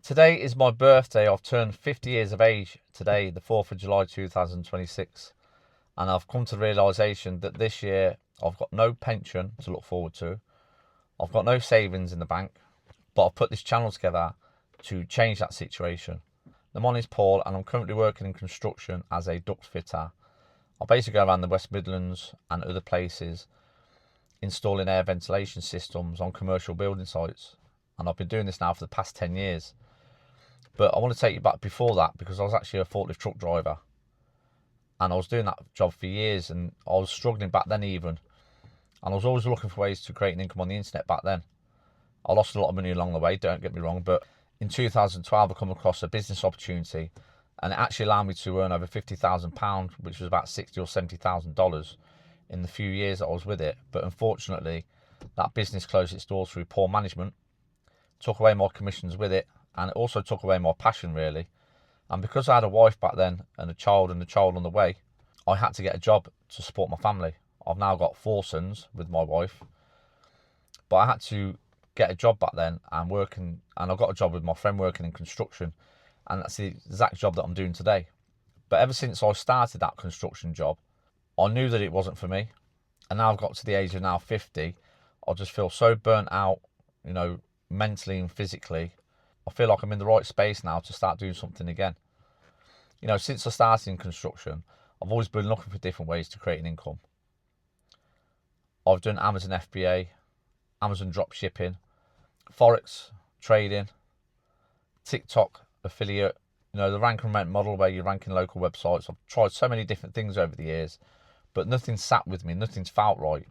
Today is my birthday. I've turned 50 years of age today, the 4th of July 2026. And I've come to the realisation that this year I've got no pension to look forward to. I've got no savings in the bank. But I've put this channel together to change that situation. My name is Paul and I'm currently working in construction as a duct fitter. I basically go around the West Midlands and other places installing air ventilation systems on commercial building sites. And I've been doing this now for the past 10 years. But I want to take you back before that because I was actually a forklift truck driver. And I was doing that job for years and I was struggling back then even. And I was always looking for ways to create an income on the internet back then. I lost a lot of money along the way, don't get me wrong, but in 2012 I come across a business opportunity and it actually allowed me to earn over £50,000, which was about $60,000 or $70,000 in the few years that I was with it. But unfortunately, that business closed its doors through poor management, took away my commissions with it, and it also took away my passion really. And because I had a wife back then and a child on the way, I had to get a job to support my family. I've now got 4 sons with my wife, but I had to get a job back then and working, and I got a job with my friend working in construction, and that's the exact job that I'm doing today. But ever since I started that construction job, I knew that it wasn't for me. And now I've got to the age of now 50, I just feel so burnt out, mentally and physically. I feel like I'm in the right space now to start doing something again. Since I started in construction, I've always been looking for different ways to create an income. I've done Amazon FBA, Amazon drop shipping, Forex trading, TikTok affiliate, the rank and rent model where you're ranking local websites. I've tried so many different things over the years, but nothing's sat with me, nothing's felt right.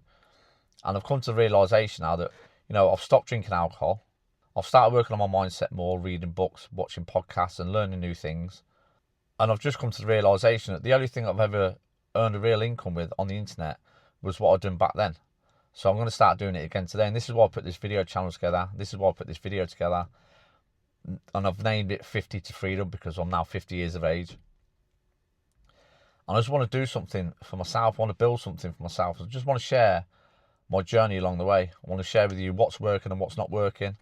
And I've come to the realisation now that, I've stopped drinking alcohol. I've started working on my mindset more, reading books, watching podcasts and learning new things. And I've just come to the realisation that the only thing I've ever earned a real income with on the internet was what I'd done back then. So I'm going to start doing it again today. And this is why I put this video channel together. And I've named it 50 to Freedom because I'm now 50 years of age. And I just want to do something for myself. I want to build something for myself. I just want to share my journey along the way. I want to share with you what's working and what's not working.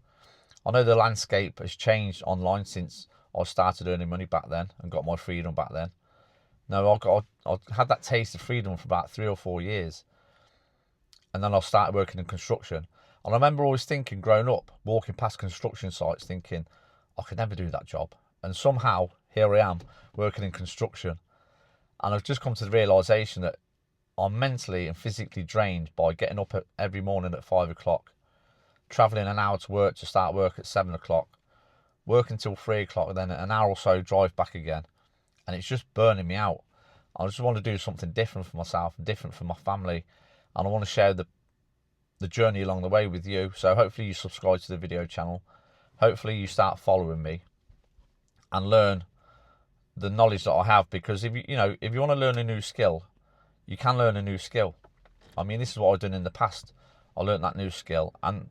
I know the landscape has changed online since I started earning money back then and got my freedom back then. No, I had that taste of freedom for about 3 or 4 years. And then I started working in construction. And I remember always thinking, growing up, walking past construction sites, thinking, I could never do that job. And somehow, here I am, working in construction. And I've just come to the realisation that I'm mentally and physically drained by getting up every morning at 5 o'clock, travelling an hour to work to start work at 7 o'clock, work until 3 o'clock, and then an hour or so drive back again. And it's just burning me out. I just want to do something different for myself and different for my family. And I want to share the journey along the way with you. So hopefully you subscribe to the video channel. Hopefully you start following me and learn the knowledge that I have. Because if you want to learn a new skill, you can learn a new skill. I mean, this is what I've done in the past. I learned that new skill and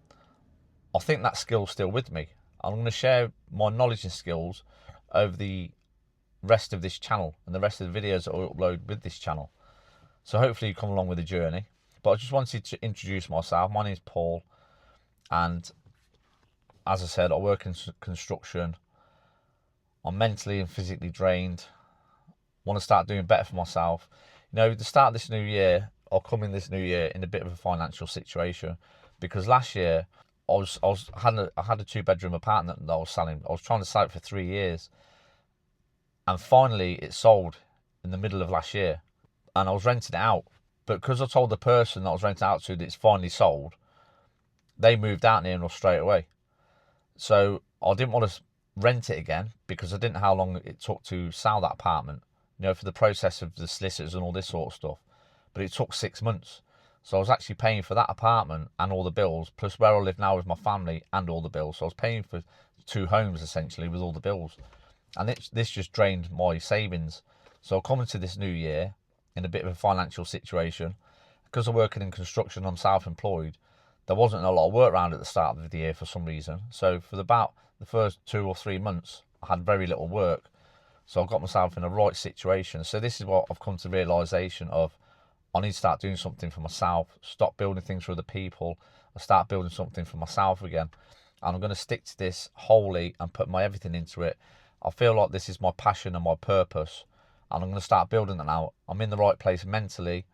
I think that skill's still with me. I'm going to share my knowledge and skills over the rest of this channel and the rest of the videos that I upload with this channel. So hopefully you come along with the journey. But I just wanted to introduce myself. My name is Paul. And as I said, I work in construction. I'm mentally and physically drained. I want to start doing better for myself. To start this new year, I'll come in this new year in a bit of a financial situation because last year I had a 2-bedroom apartment that I was selling. I was trying to sell it for 3 years, and finally it sold in the middle of last year, and I was renting it out. But because I told the person that I was renting out to that it's finally sold, they moved out near enough straight away. So I didn't want to rent it again because I didn't know how long it took to sell that apartment, for the process of the solicitors and all this sort of stuff. But it took 6 months. So I was actually paying for that apartment and all the bills, plus where I live now with my family and all the bills. So I was paying for 2 homes essentially with all the bills. And this just drained my savings. So coming to this new year in a bit of a financial situation, because I'm working in construction, I'm self-employed, there wasn't a lot of work around at the start of the year for some reason. So for about the first 2 or 3 months, I had very little work. So I got myself in a right situation. So this is what I've come to the realisation of. I need to start doing something for myself, stop building things for other people, and start building something for myself again. and I'm going to stick to this wholly and put my everything into it. I feel like this is my passion and my purpose, and I'm going to start building that now. I'm in the right place mentally.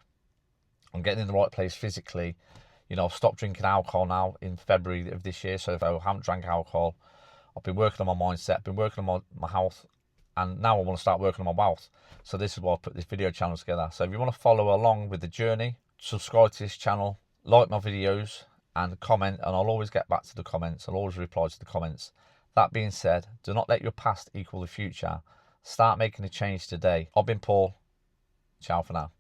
I'm getting in the right place physically. You know, I've stopped drinking alcohol now in February of this year, so if I haven't drank alcohol, I've been working on my mindset, been working on my health, and now I want to start working on my wealth. So this is why I put this video channel together. So if you want to follow along with the journey, subscribe to this channel, like my videos, and comment, and I'll always get back to the comments. I'll always reply to the comments. That being said, do not let your past equal the future. Start making a change today. I've been Paul. Ciao for now.